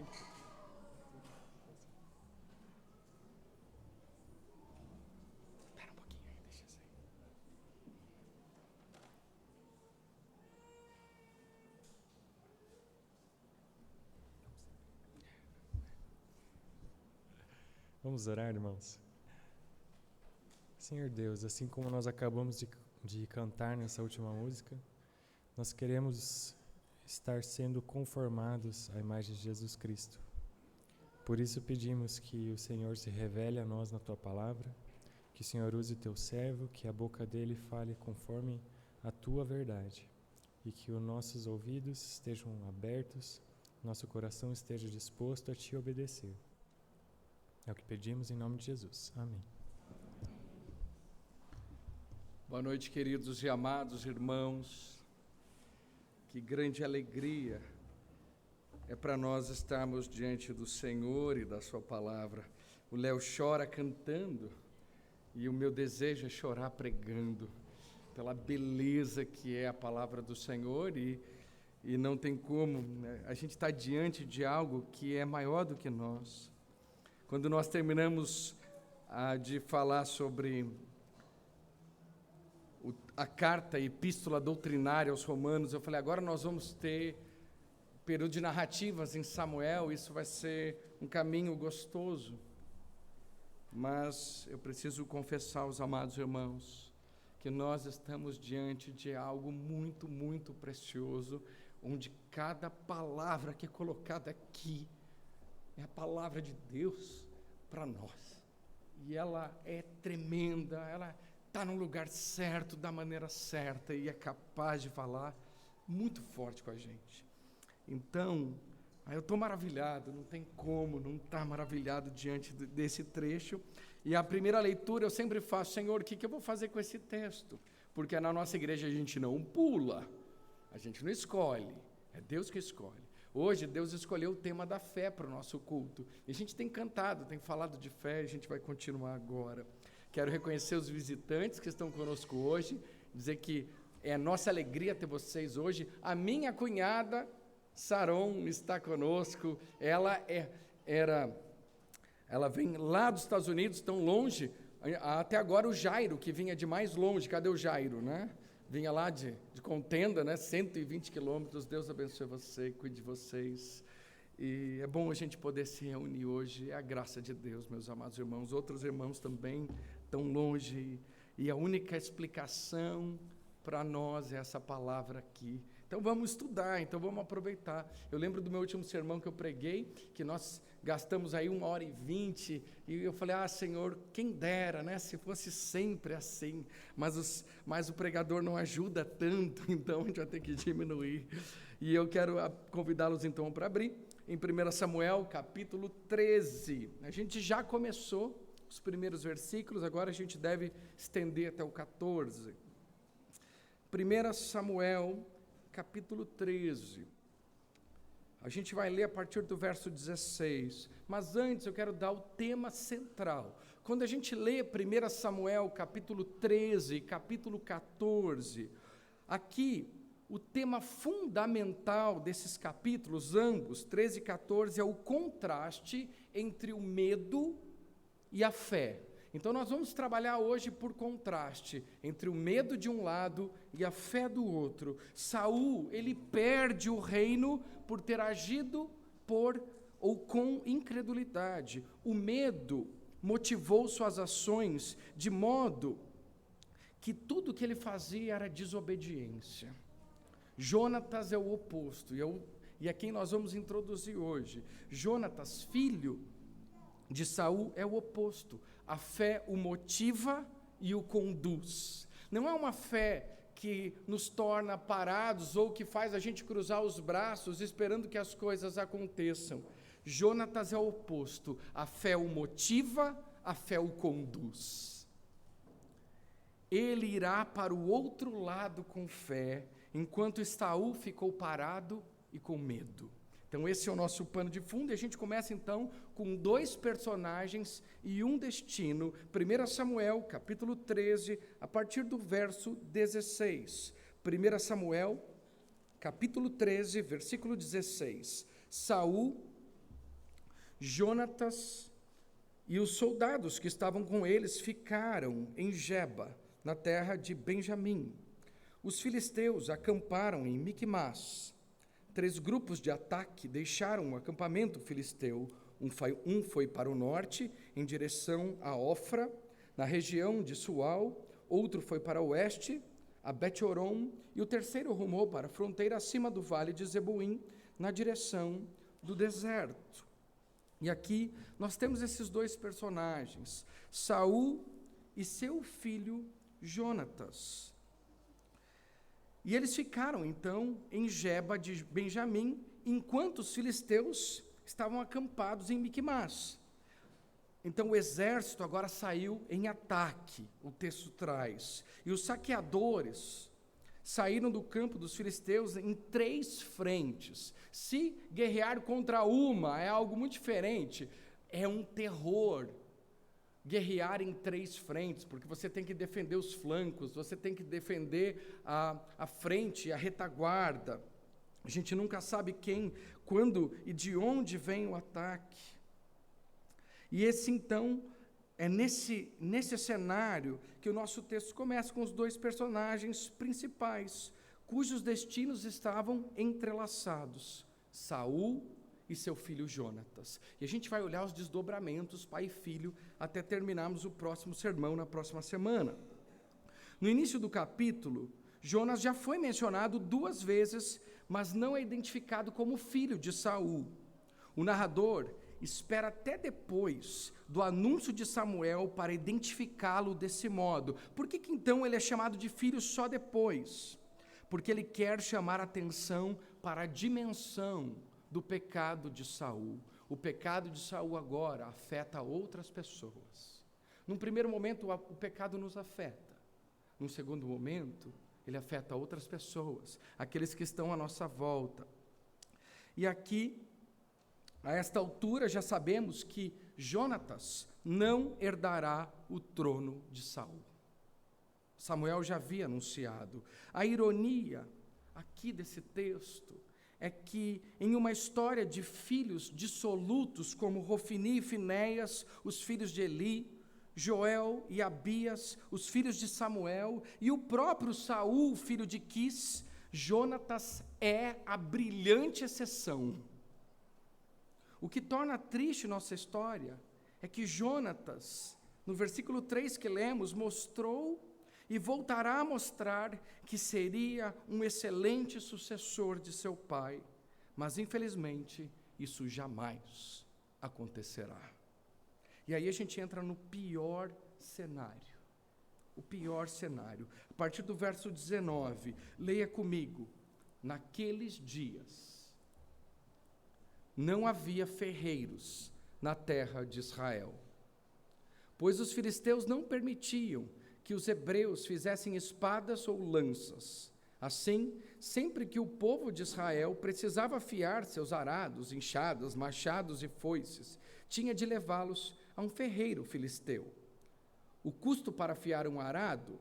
Vem. Espera um pouquinho aí, deixa eu sair. Vamos orar, irmãos. Senhor Deus, assim como nós acabamos de cantar nessa última música, nós queremos estar sendo conformados à imagem de Jesus Cristo. Por isso pedimos que o Senhor se revele a nós na Tua palavra, que o Senhor use o Teu servo, que a boca dele fale conforme a Tua verdade, e que os nossos ouvidos estejam abertos, nosso coração esteja disposto a Te obedecer. É o que pedimos em nome de Jesus. Amém. Boa noite, queridos e amados irmãos. Que grande alegria é para nós estarmos diante do Senhor e da Sua palavra. O Léo chora cantando e o meu desejo é chorar pregando, pela beleza que é a palavra do Senhor e não tem como, né? A gente está diante de algo que é maior do que nós. Quando nós terminamos de falar sobre a carta, a epístola doutrinária aos Romanos, eu falei, agora nós vamos ter período de narrativas em Samuel, isso vai ser um caminho gostoso. Mas eu preciso confessar aos amados irmãos que nós estamos diante de algo muito, muito precioso, onde cada palavra que é colocada aqui é a palavra de Deus para nós. E ela é tremenda, ela está no lugar certo, da maneira certa, e é capaz de falar muito forte com a gente. Então, eu estou maravilhado, não tem como não estar maravilhado diante desse trecho. E a primeira leitura eu sempre faço, Senhor, o que eu vou fazer com esse texto? Porque na nossa igreja a gente não pula, a gente não escolhe, é Deus que escolhe. Hoje, Deus escolheu o tema da fé para o nosso culto. E a gente tem cantado, tem falado de fé, e a gente vai continuar agora. Quero reconhecer os visitantes que estão conosco hoje, dizer que é nossa alegria ter vocês hoje. A minha cunhada, Saron, está conosco. Ela vem lá dos Estados Unidos, tão longe. Até agora o Jairo, que vinha de mais longe. Cadê o Jairo, né? Vinha lá de Contenda, né? 120 quilômetros. Deus abençoe você, cuide de vocês. E é bom a gente poder se reunir hoje. É a graça de Deus, meus amados irmãos. Outros irmãos também tão longe, e a única explicação para nós é essa palavra aqui. Então vamos estudar, então vamos aproveitar. Eu lembro do meu último sermão que eu preguei, que nós gastamos aí 1h20, e eu falei, Senhor, quem dera, né, se fosse sempre assim, mas o pregador não ajuda tanto, então a gente vai ter que diminuir. E eu quero convidá-los então para abrir em 1 Samuel, capítulo 13. A gente já começou os primeiros versículos, agora a gente deve estender até o 14. 1 Samuel, capítulo 13. A gente vai ler a partir do verso 16. Mas antes eu quero dar o tema central. Quando a gente lê 1 Samuel, capítulo 13 e capítulo 14, aqui o tema fundamental desses capítulos, ambos, 13 e 14, é o contraste entre o medo e a fé. Então nós vamos trabalhar hoje por contraste entre o medo de um lado e a fé do outro. Saul, ele perde o reino por ter agido com incredulidade. O medo motivou suas ações de modo que tudo que ele fazia era desobediência. Jonatas é o oposto, e é quem nós vamos introduzir hoje. Jonatas, filho de Saul, é o oposto. A fé o motiva e o conduz. Não é uma fé que nos torna parados ou que faz a gente cruzar os braços esperando que as coisas aconteçam. Jonatas é o oposto. A fé o motiva, a fé o conduz. Ele irá para o outro lado com fé, enquanto Saul ficou parado e com medo. Então esse é o nosso pano de fundo, e a gente começa então com dois personagens e um destino. 1 Samuel, capítulo 13, a partir do verso 16. 1 Samuel, capítulo 13, versículo 16. Saul Jonatas e os soldados que estavam com eles ficaram em Geba, na terra de Benjamim. Os filisteus acamparam em Miquimás. 3 grupos de ataque deixaram o acampamento filisteu. Um foi para o norte, em direção a Ofra, na região de Sual. Outro foi para o oeste, a Bet-Horon. E o terceiro rumou para a fronteira acima do vale de Zeboim, na direção do deserto. E aqui nós temos esses 2 personagens, Saul e seu filho Jonatas. E eles ficaram, então, em Geba de Benjamim, enquanto os filisteus estavam acampados em Miquimás. Então o exército agora saiu em ataque, o texto traz. E os saqueadores saíram do campo dos filisteus em 3 frentes. Se guerrear contra uma é algo muito diferente, é um terror. Guerrear em 3 frentes, porque você tem que defender os flancos, você tem que defender a frente, a retaguarda. A gente nunca sabe quem, quando e de onde vem o ataque. E esse, então, é nesse cenário que o nosso texto começa com os 2 personagens principais, cujos destinos estavam entrelaçados, Saul e seu filho Jonatas. E a gente vai olhar os desdobramentos, pai e filho, até terminarmos o próximo sermão na próxima semana. No início do capítulo, Jonas já foi mencionado 2 vezes, mas não é identificado como filho de Saul. O narrador espera até depois do anúncio de Samuel para identificá-lo desse modo. Por que então ele é chamado de filho só depois? Porque ele quer chamar atenção para a dimensão do pecado de Saul. O pecado de Saul agora afeta outras pessoas. Num primeiro momento, o pecado nos afeta. Num segundo momento, ele afeta outras pessoas, aqueles que estão à nossa volta. E aqui, a esta altura, já sabemos que Jonatas não herdará o trono de Saul. Samuel já havia anunciado. A ironia aqui desse texto é que, em uma história de filhos dissolutos, como Rofini e Finéias, os filhos de Eli, Joel e Abias, os filhos de Samuel, e o próprio Saul, filho de Quis, Jonatas é a brilhante exceção. O que torna triste nossa história é que Jonatas, no versículo 3 que lemos, mostrou e voltará a mostrar que seria um excelente sucessor de seu pai, mas infelizmente isso jamais acontecerá. E aí a gente entra no pior cenário, o pior cenário. A partir do verso 19, leia comigo: naqueles dias não havia ferreiros na terra de Israel, pois os filisteus não permitiam que os hebreus fizessem espadas ou lanças. Assim, sempre que o povo de Israel precisava afiar seus arados, enxadas, machados e foices, tinha de levá-los a um ferreiro filisteu. O custo para afiar um arado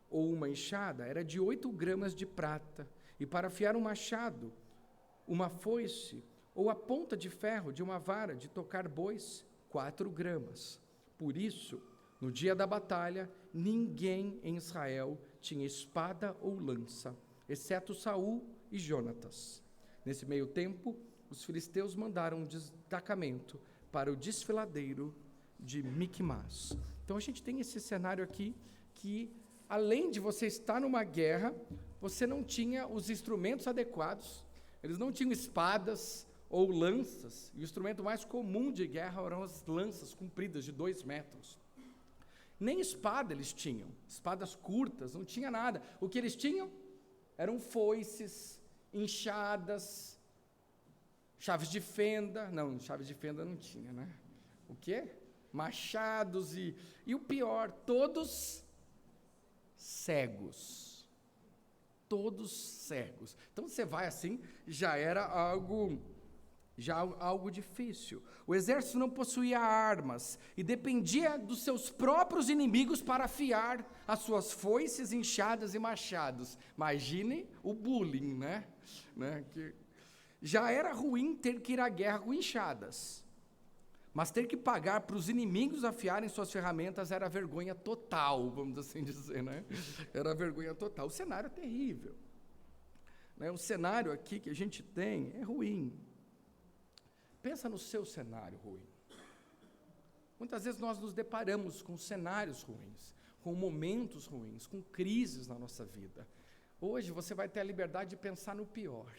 ou uma enxada era de 8 gramas de prata, e para afiar um machado, uma foice ou a ponta de ferro de uma vara de tocar bois, 4 gramas. Por isso, no dia da batalha, ninguém em Israel tinha espada ou lança, exceto Saul e Jonatas. Nesse meio tempo, os filisteus mandaram um destacamento para o desfiladeiro de Miquimás. Então a gente tem esse cenário aqui que, além de você estar numa guerra, você não tinha os instrumentos adequados, eles não tinham espadas ou lanças, e o instrumento mais comum de guerra eram as lanças compridas de 2 metros. Nem espada eles tinham, espadas curtas, não tinha nada. O que eles tinham eram foices, enxadas, chaves de fenda. Não, chaves de fenda não tinha, né? O quê? Machados e o pior, todos cegos. Todos cegos. Então você vai assim, já era algo difícil. O exército não possuía armas e dependia dos seus próprios inimigos para afiar as suas foices, enxadas e machados. Imagine o bullying, né? Que já era ruim ter que ir à guerra com enxadas. Mas ter que pagar para os inimigos afiarem suas ferramentas era vergonha total, vamos assim dizer, né? Era vergonha total. O cenário é terrível, né? O cenário aqui que a gente tem é ruim. Pensa no seu cenário ruim. Muitas vezes nós nos deparamos com cenários ruins, com momentos ruins, com crises na nossa vida. Hoje você vai ter a liberdade de pensar no pior.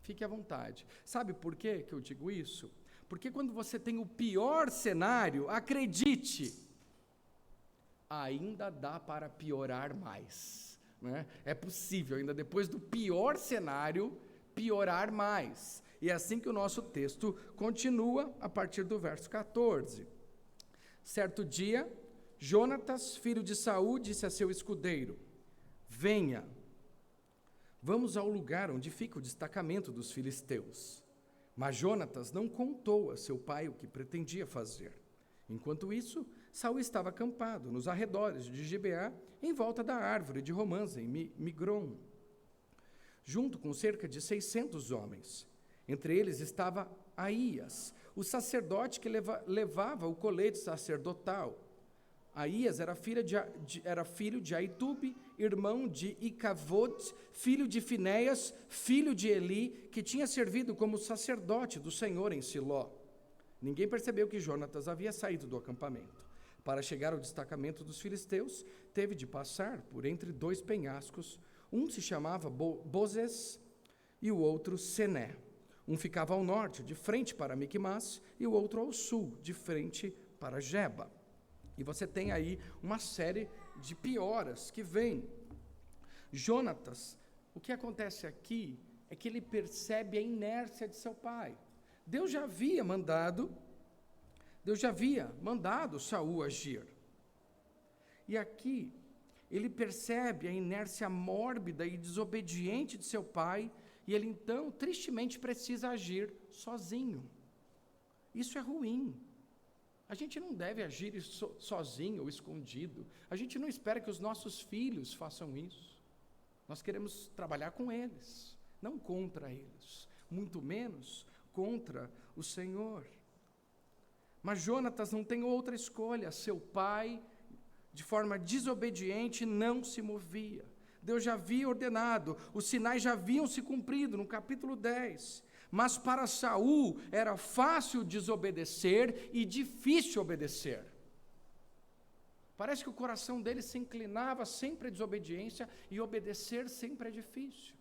Fique à vontade. Sabe por quê que eu digo isso? Porque quando você tem o pior cenário, acredite, ainda dá para piorar mais, né? É possível, ainda depois do pior cenário, piorar mais. E é assim que o nosso texto continua a partir do verso 14. Certo dia, Jonatas, filho de Saul, disse a seu escudeiro: venha, vamos ao lugar onde fica o destacamento dos filisteus. Mas Jonatas não contou a seu pai o que pretendia fazer. Enquanto isso, Saul estava acampado nos arredores de Gibeá, em volta da árvore de romãs em Migron, junto com cerca de 600 homens. Entre eles estava Aías, o sacerdote que levava o colete sacerdotal. Aías era filho de Aitube, irmão de Icavod, filho de Finéias, filho de Eli, que tinha servido como sacerdote do Senhor em Siló. Ninguém percebeu que Jonatas havia saído do acampamento. Para chegar ao destacamento dos filisteus, teve de passar por entre dois penhascos. Um se chamava Bozez e o outro Sené. Um ficava ao norte, de frente para Miquimás, e o outro ao sul, de frente para Geba. E você tem aí uma série de pioras que vêm. Jonatas, o que acontece aqui é que ele percebe a inércia de seu pai. Deus já havia mandado Saul agir. E aqui ele percebe a inércia mórbida e desobediente de seu pai, e ele então tristemente precisa agir sozinho. Isso é ruim. A gente não deve agir sozinho ou escondido. A gente não espera que os nossos filhos façam isso. Nós queremos trabalhar com eles, não contra eles, muito menos contra o Senhor. Mas Jonatas não tem outra escolha. Seu pai, de forma desobediente, não se movia. Deus já havia ordenado, os sinais já haviam se cumprido no capítulo 10. Mas para Saul era fácil desobedecer e difícil obedecer. Parece que o coração dele se inclinava sempre à desobediência e obedecer sempre é difícil.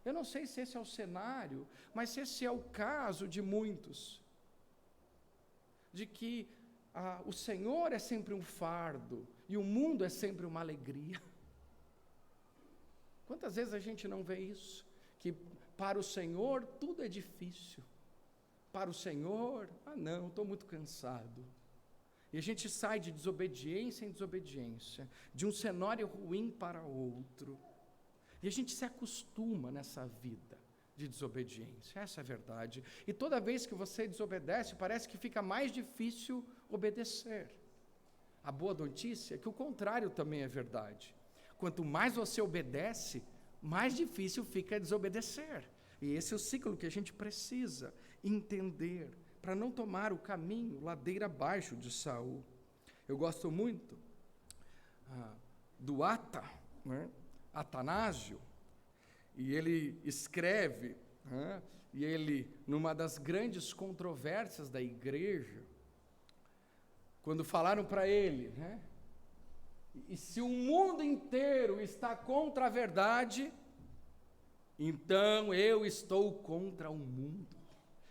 Eu não sei se esse é o cenário, mas se esse é o caso de muitos. De que o Senhor é sempre um fardo e o mundo é sempre uma alegria. Quantas vezes a gente não vê isso? Que para o Senhor tudo é difícil. Para o Senhor, não, estou muito cansado. E a gente sai de desobediência em desobediência, de um cenário ruim para outro. E a gente se acostuma nessa vida de desobediência, essa é a verdade. E toda vez que você desobedece, parece que fica mais difícil obedecer. A boa notícia é que o contrário também é verdade. Quanto mais você obedece, mais difícil fica desobedecer. E esse é o ciclo que a gente precisa entender, para não tomar o caminho ladeira abaixo de Saul. Eu gosto muito do Atanásio, e ele escreve, e ele, numa das grandes controvérsias da igreja, quando falaram para ele, e se o mundo inteiro está contra a verdade, então eu estou contra o mundo.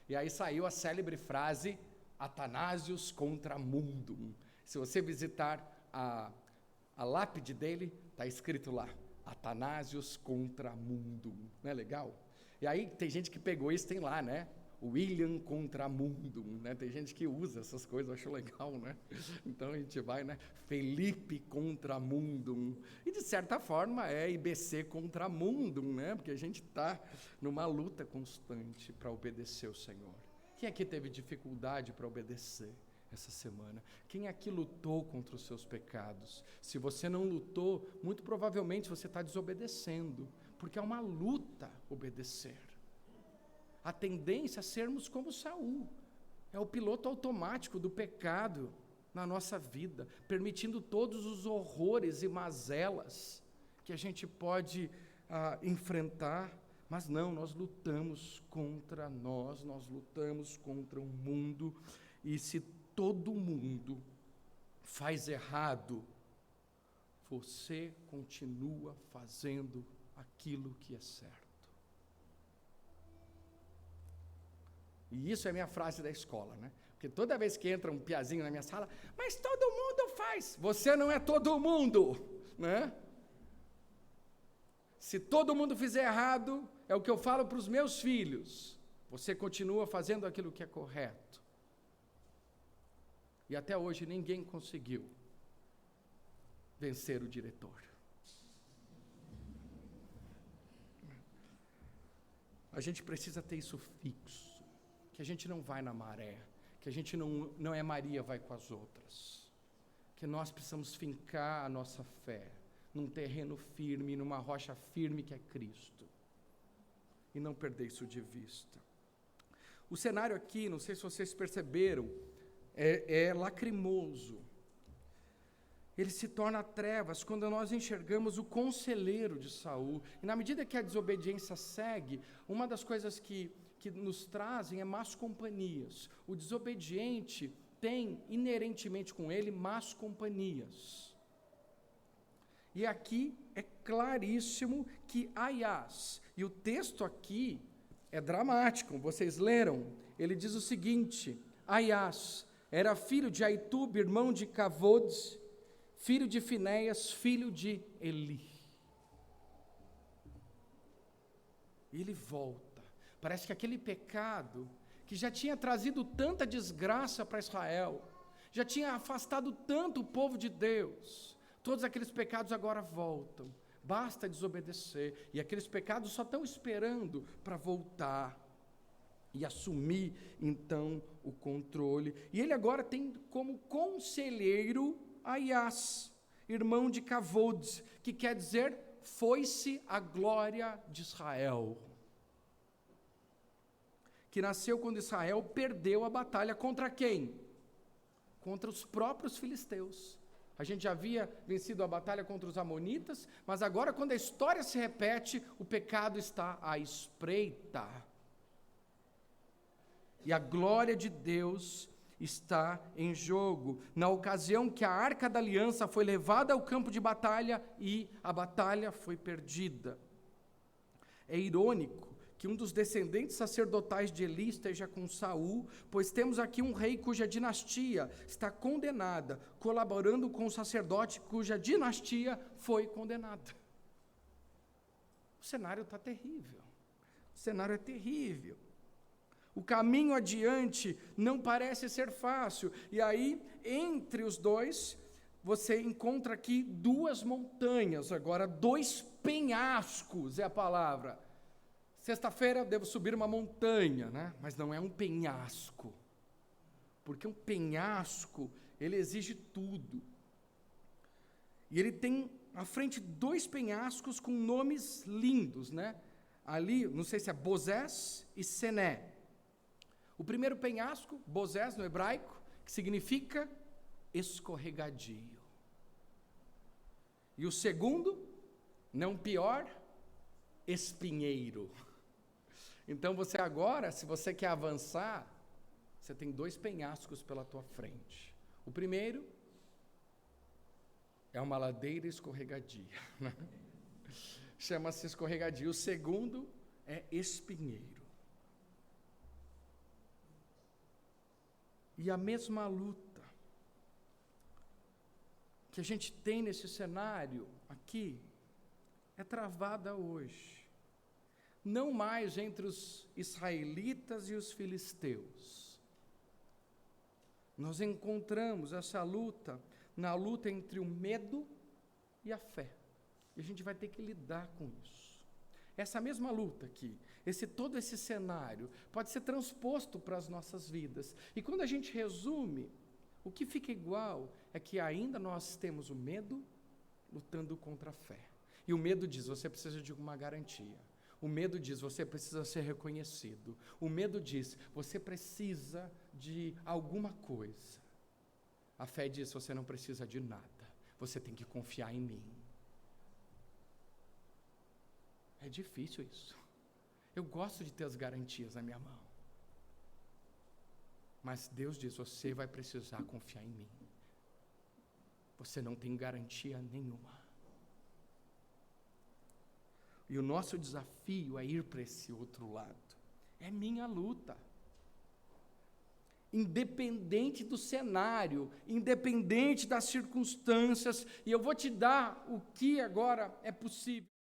E aí saiu a célebre frase, Atanásios contra mundum. Se você visitar a lápide dele, está escrito lá, Atanásios contra mundum. Não é legal? E aí tem gente que pegou isso, tem lá, né? William contra mundum, né? Tem gente que usa essas coisas, eu acho legal, né? Então a gente vai, né? Felipe contra mundum. E de certa forma é IBC contra mundum, né? Porque a gente está numa luta constante para obedecer o Senhor. Quem aqui teve dificuldade para obedecer essa semana? Quem aqui lutou contra os seus pecados? Se você não lutou, muito provavelmente você está desobedecendo, porque é uma luta obedecer. A tendência é sermos como Saul, É o piloto automático do pecado na nossa vida, permitindo todos os horrores e mazelas que a gente pode enfrentar. Mas não, nós lutamos contra nós lutamos contra o mundo, e se todo mundo faz errado, você continua fazendo aquilo que é certo. E isso é minha frase da escola, né? Porque toda vez que entra um piazinho na minha sala, mas todo mundo faz. Você não é todo mundo, né? Se todo mundo fizer errado, é o que eu falo para os meus filhos, você continua fazendo aquilo que é correto. E até hoje ninguém conseguiu vencer o diretor. A gente precisa ter isso fixo, que a gente não vai na maré, que a gente não é Maria, vai com as outras, que nós precisamos fincar a nossa fé num terreno firme, numa rocha firme que é Cristo, e não perder isso de vista. O cenário aqui, não sei se vocês perceberam, é lacrimoso. Ele se torna trevas quando nós enxergamos o conselheiro de Saul. E na medida que a desobediência segue, uma das coisas que nos trazem é más companhias. O desobediente tem inerentemente com ele más companhias. E aqui é claríssimo que Aias, e o texto aqui é dramático, vocês leram, ele diz o seguinte: Aias era filho de Aitube, irmão de Cavodes, filho de Finéias, filho de Eli. E ele volta. Parece que aquele pecado que já tinha trazido tanta desgraça para Israel, já tinha afastado tanto o povo de Deus, todos aqueles pecados agora voltam. Basta desobedecer. E aqueles pecados só estão esperando para voltar e assumir, então, o controle. E ele agora tem como conselheiro Aias, irmão de Cavodes, que quer dizer, foi-se a glória de Israel. Que nasceu quando Israel perdeu a batalha contra quem? Contra os próprios filisteus. A gente já havia vencido a batalha contra os amonitas, mas agora, quando a história se repete, o pecado está à espreita. E a glória de Deus está em jogo, na ocasião que a Arca da Aliança foi levada ao campo de batalha e a batalha foi perdida. É irônico que um dos descendentes sacerdotais de Eli esteja com Saul, pois temos aqui um rei cuja dinastia está condenada, colaborando com o sacerdote cuja dinastia foi condenada. O cenário está terrível. O cenário é terrível. O caminho adiante não parece ser fácil. E aí, entre os dois, você encontra aqui duas montanhas, agora dois penhascos é a palavra. Sexta-feira devo subir uma montanha, né? Mas não é um penhasco. Porque um penhasco, ele exige tudo. E ele tem à frente dois penhascos com nomes lindos, né? Ali, não sei se é Bozés e Sené. O primeiro penhasco, Bozés no hebraico, que significa escorregadio. E o segundo, não pior, espinheiro. Então você agora, se você quer avançar, você tem dois penhascos pela tua frente. O primeiro é uma ladeira escorregadia, né? Chama-se escorregadio. O segundo é espinheiro. E a mesma luta que a gente tem nesse cenário aqui é travada hoje. Não mais entre os israelitas e os filisteus. Nós encontramos essa luta na luta entre o medo e a fé. E a gente vai ter que lidar com isso. Essa mesma luta aqui, todo esse cenário, pode ser transposto para as nossas vidas. E quando a gente resume, o que fica igual é que ainda nós temos o medo lutando contra a fé. E o medo diz, você precisa de uma garantia. O medo diz, você precisa ser reconhecido. O medo diz, você precisa de alguma coisa. A fé diz, você não precisa de nada. Você tem que confiar em mim. É difícil isso. Eu gosto de ter as garantias na minha mão. Mas Deus diz, você vai precisar confiar em mim. Você não tem garantia nenhuma. E o nosso desafio é ir para esse outro lado. É minha luta. Independente do cenário, independente das circunstâncias, e eu vou te dar o que agora é possível.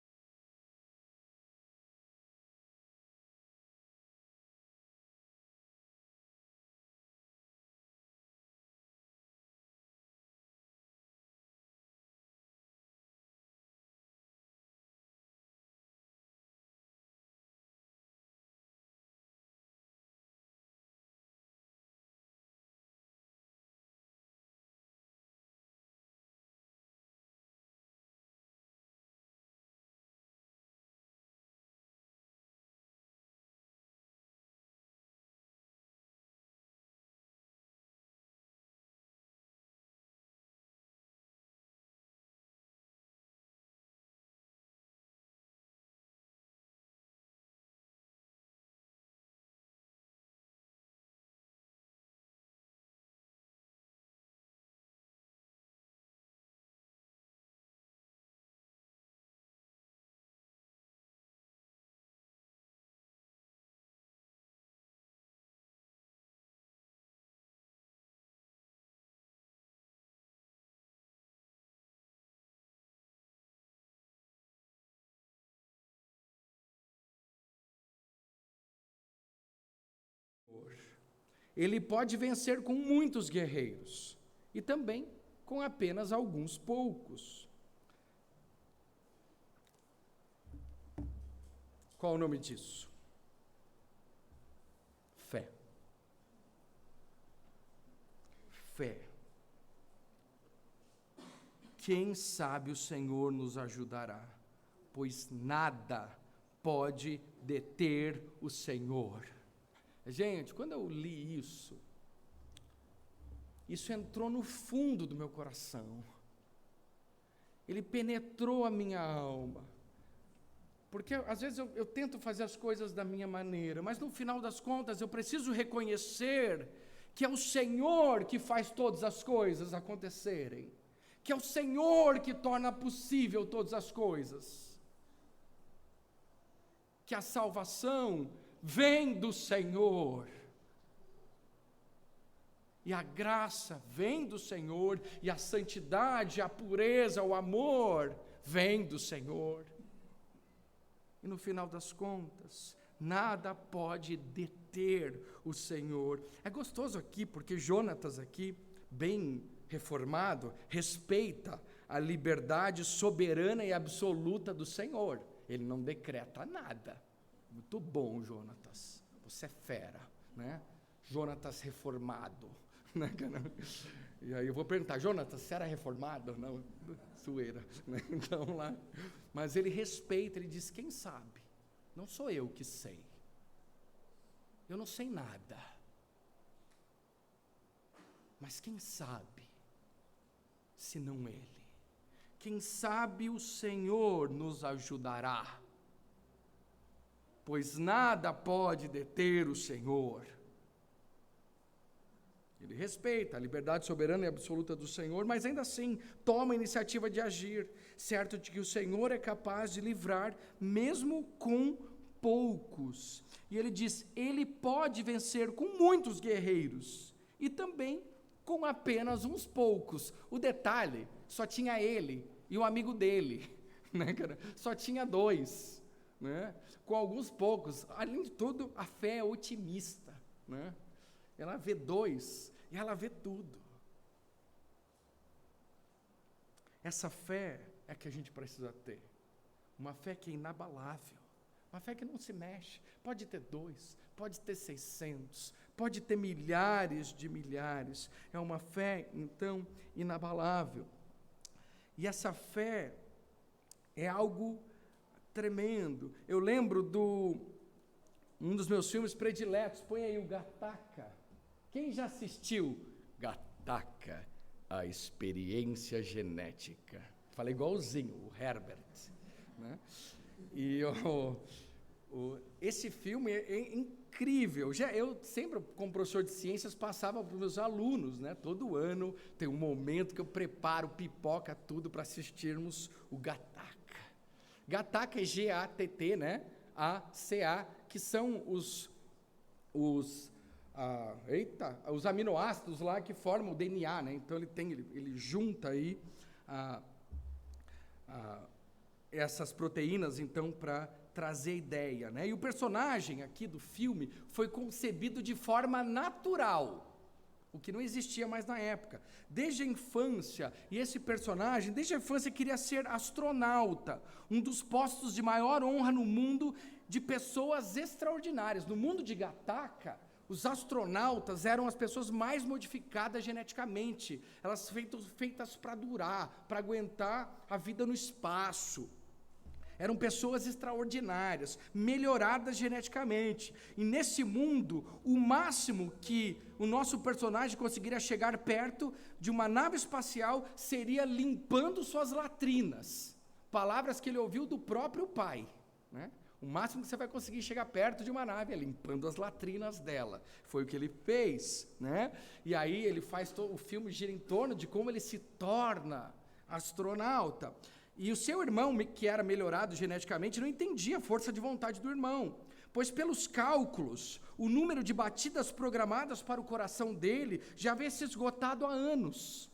Ele pode vencer com muitos guerreiros e também com apenas alguns poucos. Qual o nome disso? Fé. Fé. Quem sabe o Senhor nos ajudará, pois nada pode deter o Senhor. Gente, quando eu li isso entrou no fundo do meu coração. Ele penetrou a minha alma. Porque às vezes eu tento fazer as coisas da minha maneira, mas no final das contas eu preciso reconhecer que é o Senhor que faz todas as coisas acontecerem. Que é o Senhor que torna possível todas as coisas. Que a salvação vem do Senhor, e a graça vem do Senhor, e a santidade, a pureza, o amor vem do Senhor, e no final das contas, nada pode deter o Senhor. É gostoso aqui, porque Jonatas aqui, bem reformado, respeita a liberdade soberana e absoluta do Senhor, ele não decreta nada. Muito bom, Jonatas. Você é fera, né? Jonatas reformado. Né? E aí eu vou perguntar, Jonatas, você era reformado? Não, zoeira. Né? Então lá. Mas ele respeita, ele diz, quem sabe? Não sou eu que sei. Eu não sei nada. Mas quem sabe, se não ele? Quem sabe o Senhor nos ajudará. Pois nada pode deter o Senhor. Ele respeita a liberdade soberana e absoluta do Senhor, mas ainda assim toma a iniciativa de agir, certo de que o Senhor é capaz de livrar, mesmo com poucos. E ele diz, ele pode vencer com muitos guerreiros, e também com apenas uns poucos. O detalhe, só tinha ele e o amigo dele, né, cara? Só tinha dois. Né? Com alguns poucos, além de tudo, a fé é otimista, né? Ela vê dois e ela vê tudo. Essa fé é que a gente precisa ter, uma fé que é inabalável, uma fé que não se mexe. Pode ter 2, pode ter 600, pode ter milhares de milhares, é uma fé então inabalável. E essa fé é algo tremendo. Eu lembro um dos meus filmes prediletos, põe aí o Gattaca. Quem já assistiu? Gattaca, a experiência genética. Falei igualzinho, o Herbert, né? E esse filme é incrível. Eu sempre, como professor de ciências, passava para os meus alunos, né? Todo ano tem um momento que eu preparo pipoca, tudo, para assistirmos o Gattaca. Gattaca é G-A-T-T, né? A-C-A, que são os aminoácidos lá que formam o DNA, né? Então ele junta aí essas proteínas, então, para trazer ideia, né? E o personagem aqui do filme foi concebido de forma natural, o que não existia mais na época. Desde a infância, e esse personagem, desde a infância, queria ser astronauta, um dos postos de maior honra no mundo de pessoas extraordinárias. No mundo de Gattaca, os astronautas eram as pessoas mais modificadas geneticamente, elas feitas para durar, para aguentar a vida no espaço. Eram pessoas extraordinárias, melhoradas geneticamente. E nesse mundo, o máximo que o nosso personagem conseguiria chegar perto de uma nave espacial seria limpando suas latrinas. Palavras que ele ouviu do próprio pai, né? O máximo que você vai conseguir chegar perto de uma nave é limpando as latrinas dela. Foi o que ele fez, né? E aí ele faz o filme gira em torno de como ele se torna astronauta. E o seu irmão, que era melhorado geneticamente, não entendia a força de vontade do irmão, pois pelos cálculos, o número de batidas programadas para o coração dele já havia se esgotado há anos.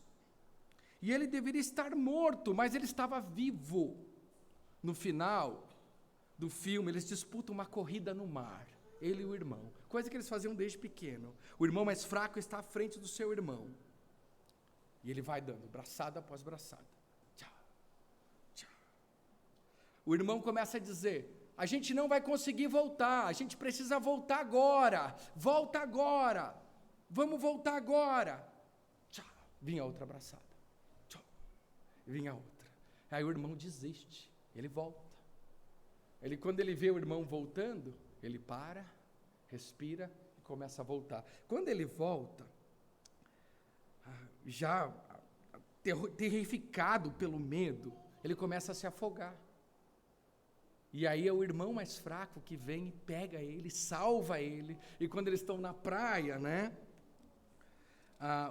E ele deveria estar morto, mas ele estava vivo. No final do filme, eles disputam uma corrida no mar, ele e o irmão, coisa que eles faziam desde pequeno. O irmão mais fraco está à frente do seu irmão, e ele vai dando braçada após braçada. O irmão começa a dizer: a gente não vai conseguir voltar, a gente precisa voltar agora, volta agora, vamos voltar agora. Tchau. Vinha outra abraçada. Tchau. Vinha outra. Aí o irmão desiste, ele volta. Quando ele vê o irmão voltando, ele para, respira e começa a voltar. Quando ele volta, já terrificado pelo medo, ele começa a se afogar. E aí é o irmão mais fraco que vem e pega ele, salva ele. E quando eles estão na praia, né,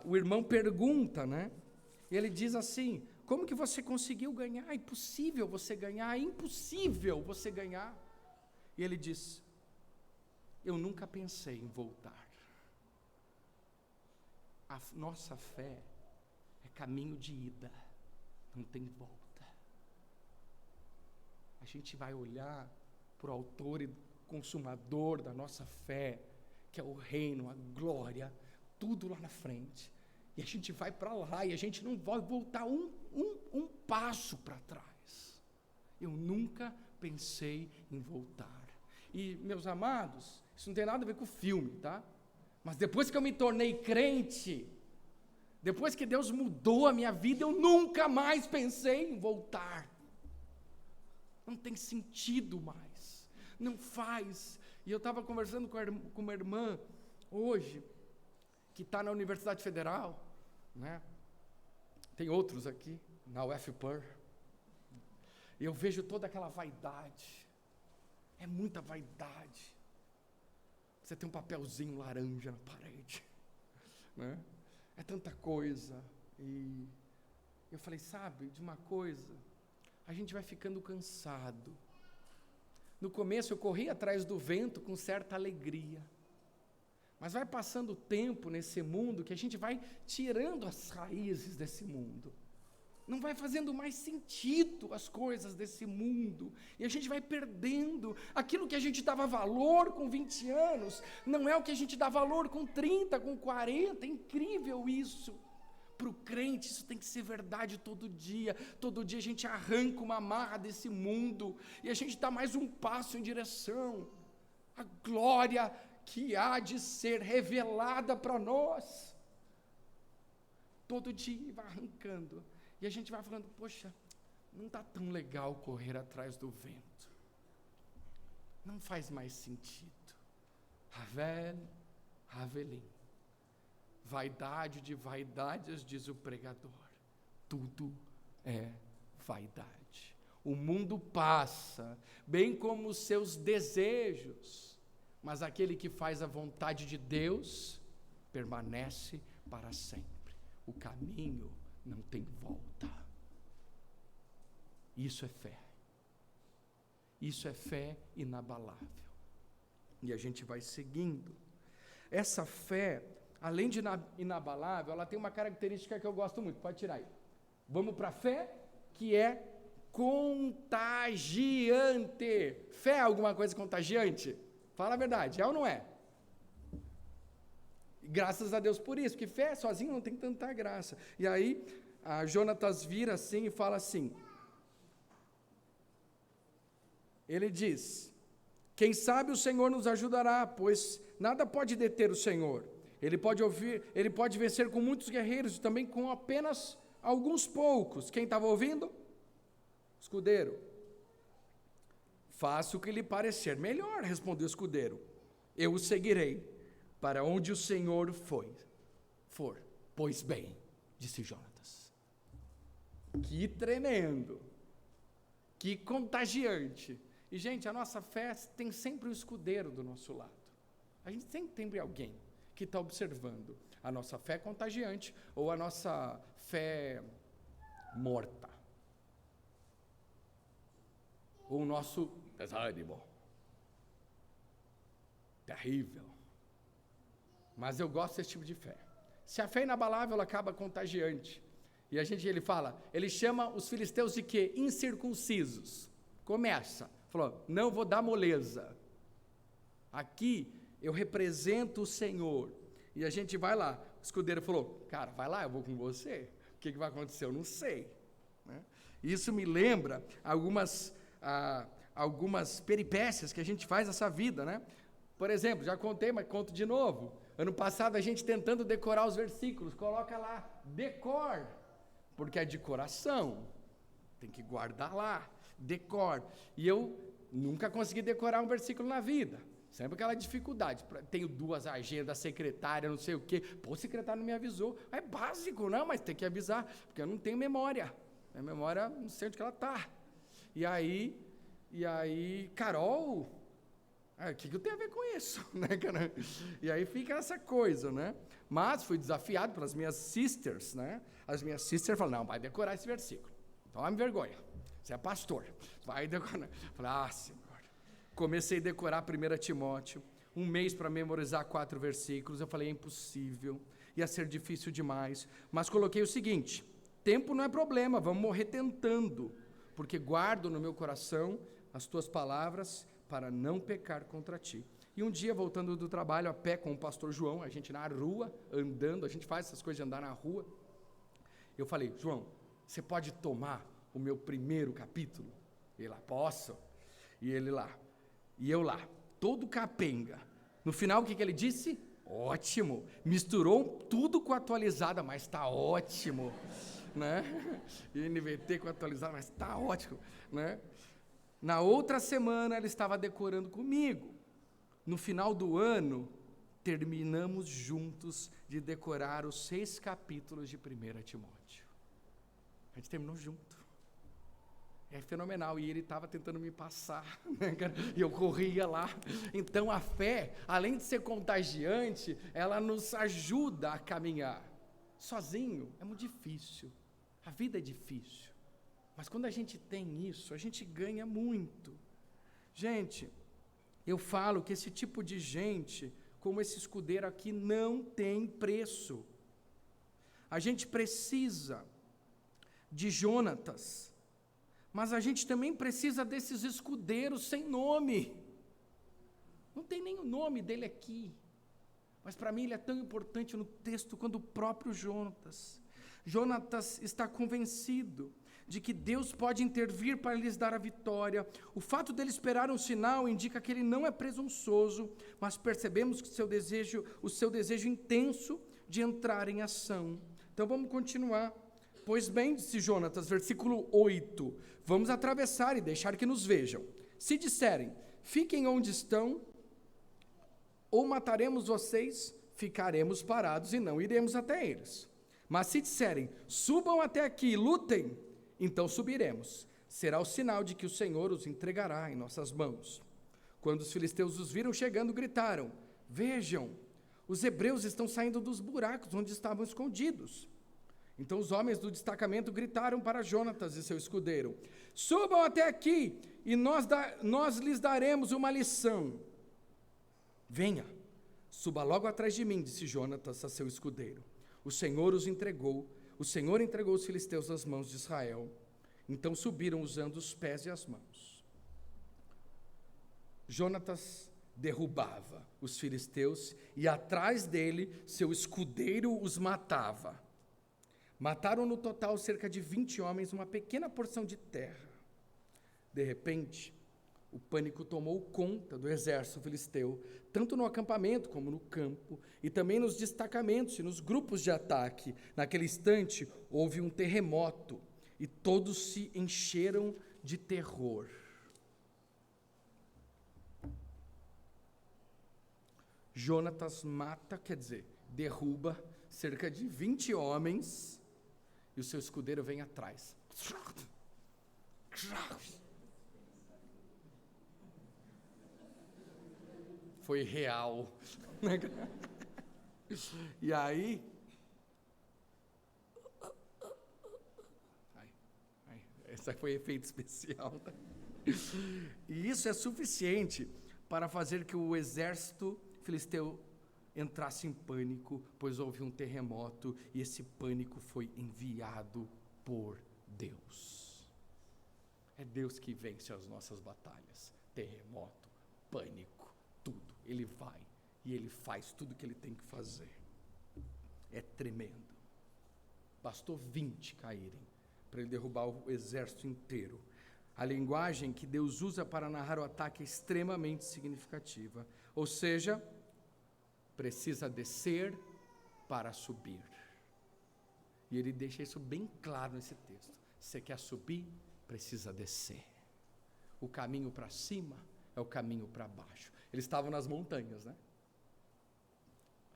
o irmão pergunta, né, e ele diz assim: como que você conseguiu ganhar? É impossível você ganhar, é impossível você ganhar. E ele diz: eu nunca pensei em voltar. A nossa fé é caminho de ida, não tem volta. A gente vai olhar para o autor e consumador da nossa fé, que é o reino, a glória, tudo lá na frente. E a gente vai para lá e a gente não vai voltar um passo para trás. Eu nunca pensei em voltar. E, meus amados, isso não tem nada a ver com o filme, tá? Mas depois que eu me tornei crente, depois que Deus mudou a minha vida, eu nunca mais pensei em voltar. Não tem sentido mais, não faz. E eu estava conversando com uma irmã hoje, que está na Universidade Federal, né? Tem outros aqui, na UFPR, e eu vejo toda aquela vaidade, é muita vaidade. Você tem um papelzinho laranja na parede, né? É tanta coisa. E eu falei: sabe de uma coisa? A gente vai ficando cansado. No começo eu corri atrás do vento com certa alegria, mas vai passando o tempo nesse mundo que a gente vai tirando as raízes desse mundo. Não vai fazendo mais sentido as coisas desse mundo, e a gente vai perdendo aquilo que a gente dava valor com 20 anos, não é o que a gente dá valor com 30, com 40, é incrível isso. Para o crente isso tem que ser verdade todo dia a gente arranca uma amarra desse mundo, e a gente dá mais um passo em direção à glória que há de ser revelada para nós. Todo dia vai arrancando, e a gente vai falando: poxa, não está tão legal correr atrás do vento, não faz mais sentido. Havel, Havelim. Vaidade de vaidades, diz o pregador. Tudo é vaidade. O mundo passa, bem como os seus desejos, mas aquele que faz a vontade de Deus permanece para sempre. O caminho não tem volta. Isso é fé. Isso é fé inabalável. E a gente vai seguindo. Essa fé, além de inabalável, ela tem uma característica que eu gosto muito. Pode tirar aí. Vamos para a fé, que é contagiante. Fé é alguma coisa contagiante? Fala a verdade, é ou não é? Graças a Deus por isso, porque fé sozinho não tem tanta graça. E aí, a Jonatas vira assim e fala assim, ele diz, quem sabe o Senhor nos ajudará, pois nada pode deter o Senhor. Ele pode vencer com muitos guerreiros e também com apenas alguns poucos. Quem estava ouvindo? Escudeiro. Faça o que lhe parecer melhor, respondeu o escudeiro. Eu o seguirei para onde o Senhor for. Pois bem, disse Jonatas. Que tremendo, que contagiante. E, gente, a nossa fé tem sempre um escudeiro do nosso lado. A gente sempre tem alguém que está observando a nossa fé contagiante ou a nossa fé morta. Ou o nosso desânimo. Terrível. Mas eu gosto desse tipo de fé. Se a fé é inabalável, ela acaba contagiante. E ele chama os filisteus de quê? Incircuncisos. Começa. Falou, não vou dar moleza. Aqui eu represento o Senhor. E a gente vai lá. O escudeiro falou, cara, vai lá, eu vou com você. O que vai acontecer? Eu não sei. Né? Isso me lembra algumas peripécias que a gente faz nessa vida, né? Por exemplo, já contei, mas conto de novo. Ano passado a gente tentando decorar os versículos, coloca lá, decor, porque é de coração, tem que guardar lá, decor. E eu nunca consegui decorar um versículo na vida, sempre aquela dificuldade. Tenho 2 agendas, secretária, não sei o quê. Pô, o secretário não me avisou. É básico, não, mas tem que avisar, porque eu não tenho memória. Minha memória, não sei onde que ela está. E aí, Carol, o que eu tenho a ver com isso? Né, cara? E aí fica essa coisa, né? Mas fui desafiado pelas minhas sisters, né? As minhas sisters falaram, não, vai decorar esse versículo. Toma vergonha, você é pastor, vai decorar. Falei, Senhor. Comecei a decorar 1 Timóteo, 1 mês para memorizar 4 versículos. Eu falei, é impossível, ia ser difícil demais. Mas coloquei o seguinte, tempo não é problema, vamos morrer tentando, porque guardo no meu coração as tuas palavras para não pecar contra ti. E um dia, voltando do trabalho a pé com o pastor João, a gente na rua, andando, a gente faz essas coisas de andar na rua, eu falei, João, você pode tomar o meu 1º capítulo? Ele lá, posso? E ele lá, e eu lá, todo capenga. No final, o que ele disse? Ótimo, misturou tudo com atualizada, mas está ótimo, né? NVT com atualizada, mas está ótimo, né? Na outra semana, ele estava decorando comigo. No final do ano, terminamos juntos de decorar os 6 capítulos de 1 Timóteo. A gente terminou junto. É fenomenal. E ele estava tentando me passar, né, cara? E eu corria lá. Então, a fé, além de ser contagiante, ela nos ajuda a caminhar. Sozinho, é muito difícil. A vida é difícil. Mas quando a gente tem isso, a gente ganha muito. Gente, eu falo que esse tipo de gente, como esse escudeiro aqui, não tem preço. A gente precisa de Jonatas, mas a gente também precisa desses escudeiros sem nome. Não tem nem o nome dele aqui, mas para mim ele é tão importante no texto quanto o próprio Jonatas. Jonatas está convencido de que Deus pode intervir para lhes dar a vitória. O fato dele esperar um sinal indica que ele não é presunçoso, mas percebemos que o seu desejo intenso de entrar em ação. Então vamos continuar. Pois bem, disse Jonatas, versículo 8, vamos atravessar e deixar que nos vejam. Se disserem, fiquem onde estão, ou mataremos vocês, ficaremos parados e não iremos até eles. Mas se disserem, subam até aqui e lutem, então subiremos. Será o sinal de que o Senhor os entregará em nossas mãos. Quando os filisteus os viram chegando, gritaram, vejam, os hebreus estão saindo dos buracos onde estavam escondidos. Então os homens do destacamento gritaram para Jonatas e seu escudeiro, subam até aqui e nós lhes daremos uma lição. Venha, suba logo atrás de mim, disse Jonatas a seu escudeiro. O Senhor entregou os filisteus nas mãos de Israel. Então subiram usando os pés e as mãos. Jonatas derrubava os filisteus e atrás dele seu escudeiro os matava. Mataram no total cerca de 20 homens, uma pequena porção de terra. De repente, o pânico tomou conta do exército filisteu, tanto no acampamento como no campo, e também nos destacamentos e nos grupos de ataque. Naquele instante, houve um terremoto, e todos se encheram de terror. Jonatas derruba cerca de 20 homens, e o seu escudeiro vem atrás. Foi real. E aí, esse foi efeito especial. E isso é suficiente para fazer que o exército filisteu entrasse em pânico, pois houve um terremoto e esse pânico foi enviado por Deus. É Deus que vence as nossas batalhas. Terremoto, pânico, tudo. Ele vai e ele faz tudo o que ele tem que fazer. É tremendo. Bastou 20 caírem para ele derrubar o exército inteiro. A linguagem que Deus usa para narrar o ataque é extremamente significativa. Ou seja, precisa descer para subir. E ele deixa isso bem claro nesse texto. Você quer subir, precisa descer. O caminho para cima é o caminho para baixo. Eles estavam nas montanhas, né?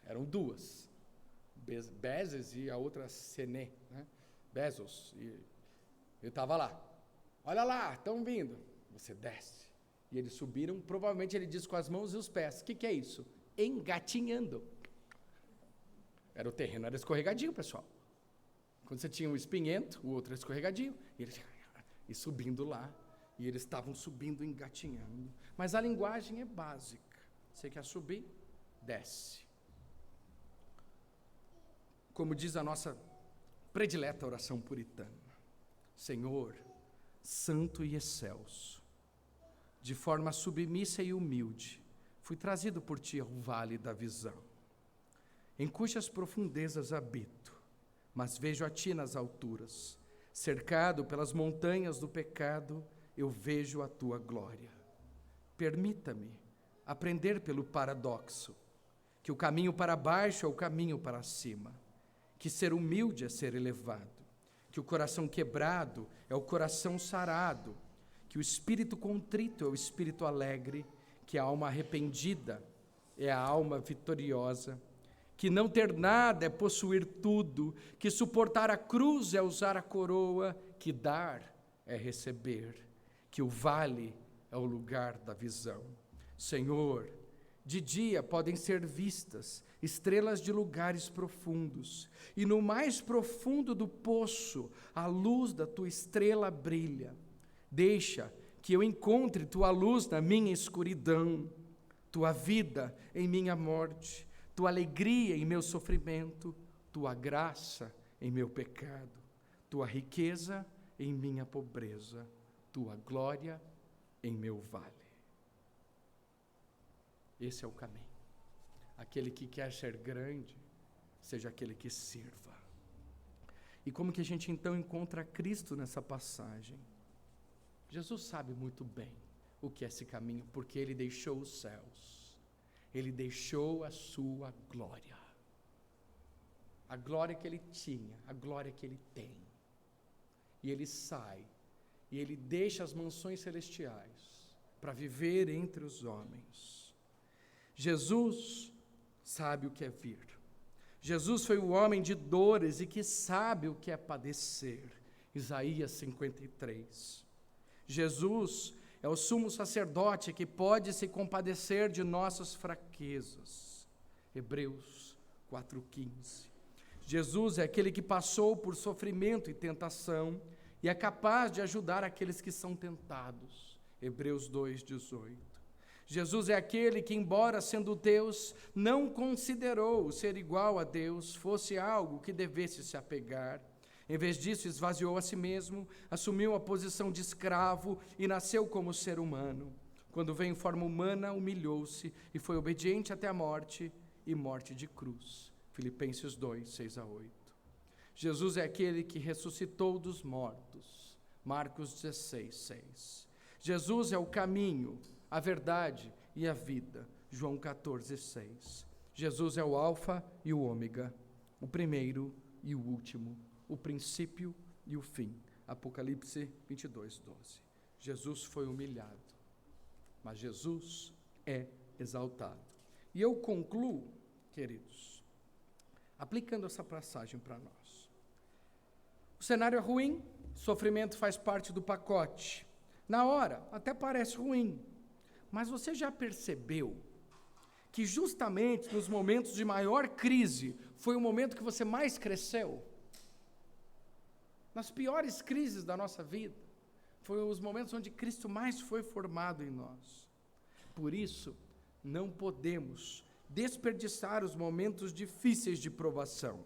Eram duas. Bezos e a outra Sené, né? Bezos. E ele estava lá. Olha lá, estão vindo. Você desce. E eles subiram, provavelmente ele diz com as mãos e os pés. O que é isso? Engatinhando. O terreno era escorregadio, pessoal. Quando você tinha um espinhento, o outro era escorregadio. E subindo lá. E eles estavam subindo, engatinhando. Mas a linguagem é básica. Você quer subir? Desce. Como diz a nossa predileta oração puritana. Senhor, santo e excelso, de forma submissa e humilde, fui trazido por ti ao vale da visão, em cujas profundezas habito, mas vejo a ti nas alturas, cercado pelas montanhas do pecado, eu vejo a tua glória. Permita-me aprender pelo paradoxo, que o caminho para baixo é o caminho para cima, que ser humilde é ser elevado, que o coração quebrado é o coração sarado, que o espírito contrito é o espírito alegre, que a alma arrependida é a alma vitoriosa, que não ter nada é possuir tudo, que suportar a cruz é usar a coroa, que dar é receber, que o vale é o lugar da visão. Senhor, de dia podem ser vistas estrelas de lugares profundos, e no mais profundo do poço a luz da tua estrela brilha. Deixa que eu encontre tua luz na minha escuridão, tua vida em minha morte, tua alegria em meu sofrimento, tua graça em meu pecado, tua riqueza em minha pobreza, tua glória em meu vale. Esse é o caminho. Aquele que quer ser grande, seja aquele que sirva. E como que a gente então encontra Cristo nessa passagem? Jesus sabe muito bem o que é esse caminho, porque Ele deixou os céus. Ele deixou a sua glória. A glória que Ele tinha, a glória que Ele tem. E Ele sai, e Ele deixa as mansões celestiais para viver entre os homens. Jesus sabe o que é vir. Jesus foi o homem de dores e que sabe o que é padecer. Isaías 53. Jesus é o sumo sacerdote que pode se compadecer de nossas fraquezas. Hebreus 4:15. Jesus é aquele que passou por sofrimento e tentação e é capaz de ajudar aqueles que são tentados. Hebreus 2:18. Jesus é aquele que, embora sendo Deus, não considerou ser igual a Deus fosse algo que devesse se apegar. Em vez disso, esvaziou a si mesmo, assumiu a posição de escravo e nasceu como ser humano. Quando veio em forma humana, humilhou-se e foi obediente até a morte e morte de cruz. Filipenses 2:6-8. Jesus é aquele que ressuscitou dos mortos. Marcos 16:6. Jesus é o caminho, a verdade e a vida. João 14:6. Jesus é o alfa e o ômega, o primeiro e o último, o princípio e o fim. Apocalipse 22:12. Jesus foi humilhado, mas Jesus é exaltado. E eu concluo, queridos, aplicando essa passagem para nós. O cenário é ruim, sofrimento faz parte do pacote. Na hora, até parece ruim, mas você já percebeu que justamente nos momentos de maior crise foi o momento que você mais cresceu? Nas piores crises da nossa vida, foram os momentos onde Cristo mais foi formado em nós. Por isso, não podemos desperdiçar os momentos difíceis de provação,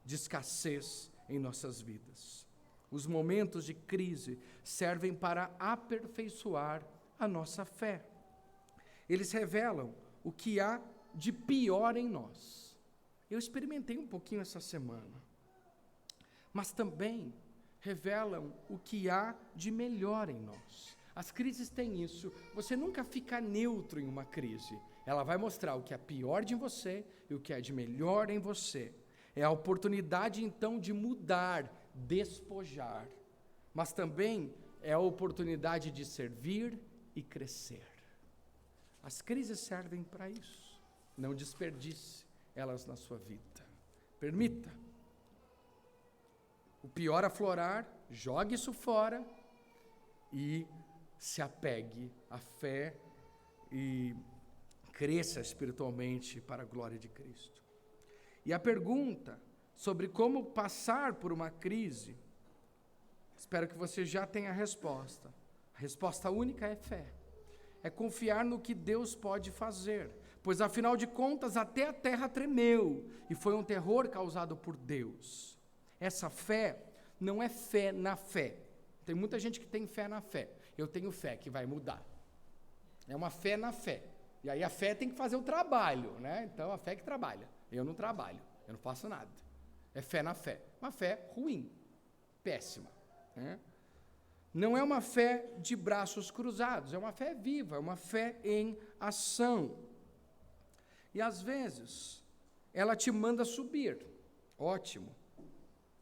de escassez em nossas vidas. Os momentos de crise servem para aperfeiçoar a nossa fé. Eles revelam o que há de pior em nós. Eu experimentei um pouquinho essa semana. Mas também revelam o que há de melhor em nós. As crises têm isso. Você nunca fica neutro em uma crise. Ela vai mostrar o que é pior de você e o que é de melhor em você. É a oportunidade, então, de mudar, despojar. Mas também é a oportunidade de servir e crescer. As crises servem para isso. Não desperdice elas na sua vida. Permita o pior aflorar, jogue isso fora e se apegue à fé e cresça espiritualmente para a glória de Cristo. E a pergunta sobre como passar por uma crise, espero que você já tenha a resposta. A resposta única é fé. É confiar no que Deus pode fazer, pois afinal de contas até a terra tremeu e foi um terror causado por Deus. Essa fé não é fé na fé. Tem muita gente que tem fé na fé. Eu tenho fé que vai mudar. É uma fé na fé. E aí a fé tem que fazer o trabalho, né? Então a fé que trabalha. Eu não trabalho, eu não faço nada. É fé na fé. Uma fé ruim, péssima, né? Não é uma fé de braços cruzados, é uma fé viva, é uma fé em ação. E às vezes, ela te manda subir, ótimo.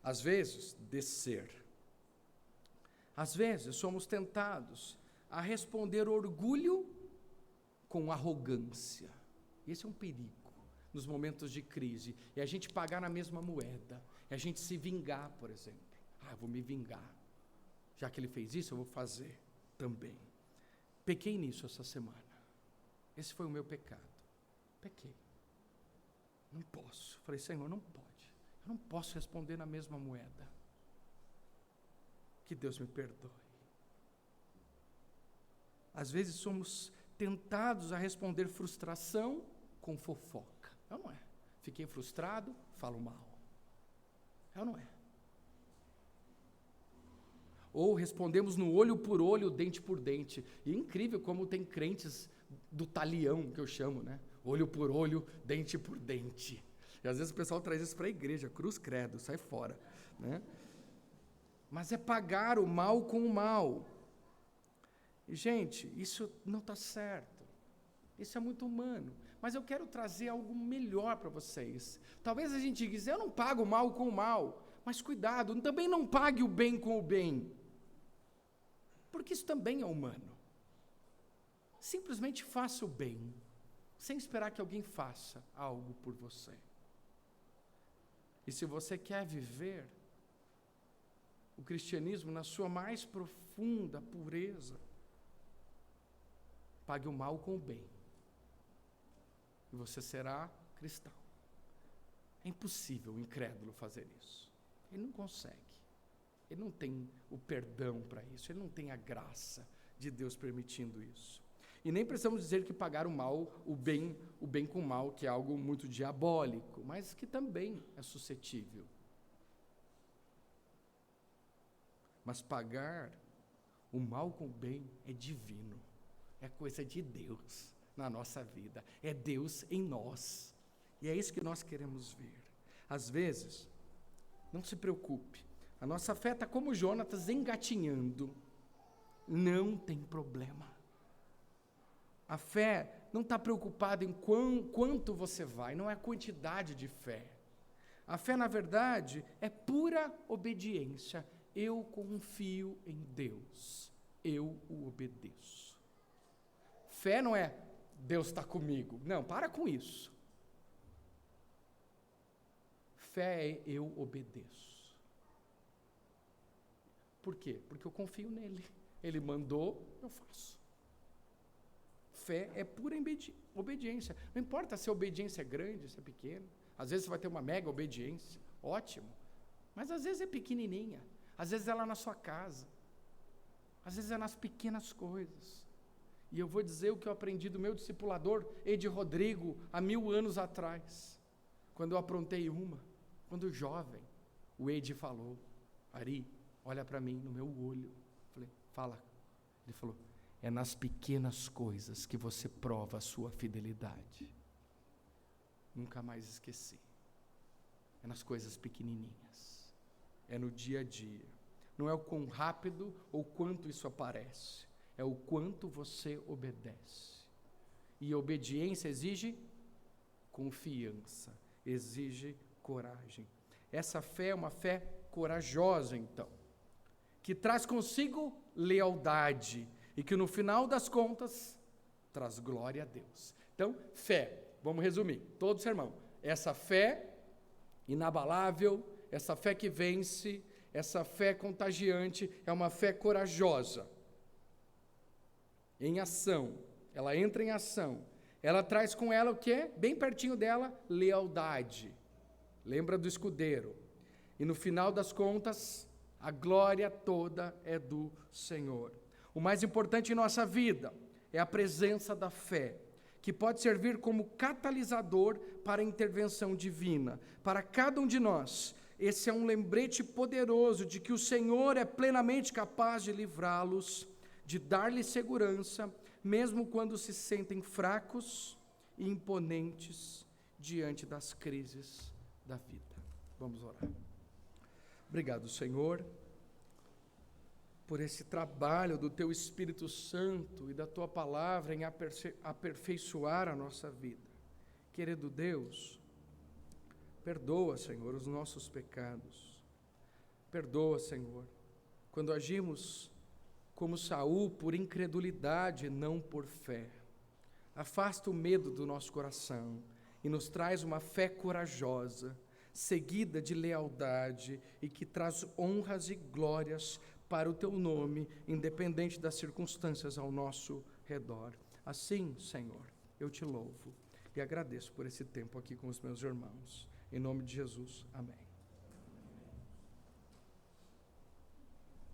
Às vezes, descer. Às vezes, somos tentados a responder orgulho com arrogância. Esse é um perigo nos momentos de crise. E a gente pagar na mesma moeda. E a gente se vingar, por exemplo. Eu vou me vingar. Já que ele fez isso, eu vou fazer também. Pequei nisso essa semana. Esse foi o meu pecado. Pequei. Não posso. Falei, Senhor, não pode. Eu não posso responder na mesma moeda. Que Deus me perdoe. Às vezes somos tentados a responder frustração com fofoca. É ou não é? Fiquei frustrado, falo mal. É ou não é? Ou respondemos no olho por olho, dente por dente. E é incrível como tem crentes do talião, que eu chamo, né? Olho por olho, dente por dente. E às vezes o pessoal traz isso para a igreja, cruz credo, sai fora, né? Mas é pagar o mal com o mal. E, gente, isso não está certo. Isso é muito humano. Mas eu quero trazer algo melhor para vocês. Talvez a gente diga, eu não pago o mal com o mal. Mas cuidado, também não pague o bem com o bem. Porque isso também é humano. simplesmente faça o bem, sem esperar que alguém faça algo por você. E se você quer viver o cristianismo na sua mais profunda pureza, pague o mal com o bem, e você será cristão. É impossível o incrédulo fazer isso. Ele não consegue. Ele não tem o perdão para isso. Ele não tem a graça de Deus permitindo isso. E nem precisamos dizer que pagar o mal, o bem com o mal, que é algo muito diabólico, mas que também é suscetível. Mas pagar o mal com o bem é divino. É coisa de Deus na nossa vida. É Deus em nós. E é isso que nós queremos ver. Às vezes, não se preocupe, a nossa fé está como Jonatas engatinhando. Não tem problema. A fé não está preocupada em quanto você vai, não é a quantidade de fé. A fé, na verdade, é pura obediência. Eu confio em Deus, eu o obedeço. Fé não é Deus está comigo. Não, para com isso. Fé é eu obedeço. Por quê? Porque eu confio nele. Ele mandou, eu faço. Fé é pura obediência. Não importa se a obediência é grande, se é pequena. Às vezes você vai ter uma mega obediência, ótimo. Mas às vezes é pequenininha. Às vezes é lá na sua casa. Às vezes é nas pequenas coisas. E eu vou dizer o que eu aprendi do meu discipulador, Edi Rodrigo, há 1000 anos atrás. Quando eu aprontei quando jovem, o Edi falou, Ari, olha para mim no meu olho. Falei, fala. Ele falou, é nas pequenas coisas que você prova a sua fidelidade. Nunca mais esqueci. É nas coisas pequenininhas. É no dia a dia. Não é o quão rápido ou quanto isso aparece. É o quanto você obedece. E a obediência exige confiança, exige coragem. Essa fé é uma fé corajosa, então, que traz consigo lealdade e que no final das contas traz glória a Deus. Então, fé, vamos resumir, todo o sermão. Essa fé inabalável, essa fé que vence, essa fé contagiante, é uma fé corajosa. Em ação, ela entra em ação, ela traz com ela o que é? Bem pertinho dela, lealdade. Lembra do escudeiro. E no final das contas, a glória toda é do Senhor. O mais importante em nossa vida é a presença da fé, que pode servir como catalisador para a intervenção divina. Para cada um de nós, esse é um lembrete poderoso de que o Senhor é plenamente capaz de livrá-los, de dar-lhes segurança, mesmo quando se sentem fracos e imponentes diante das crises da vida. Vamos orar. Obrigado, Senhor, por esse trabalho do Teu Espírito Santo e da Tua Palavra em aperfeiçoar a nossa vida. Querido Deus, perdoa, Senhor, os nossos pecados. Perdoa, Senhor, quando agimos como Saul por incredulidade e não por fé. Afasta o medo do nosso coração e nos traz uma fé corajosa, seguida de lealdade e que traz honras e glórias para o Teu nome, independente das circunstâncias ao nosso redor. Assim, Senhor, eu Te louvo e agradeço por esse tempo aqui com os meus irmãos. Em nome de Jesus, amém.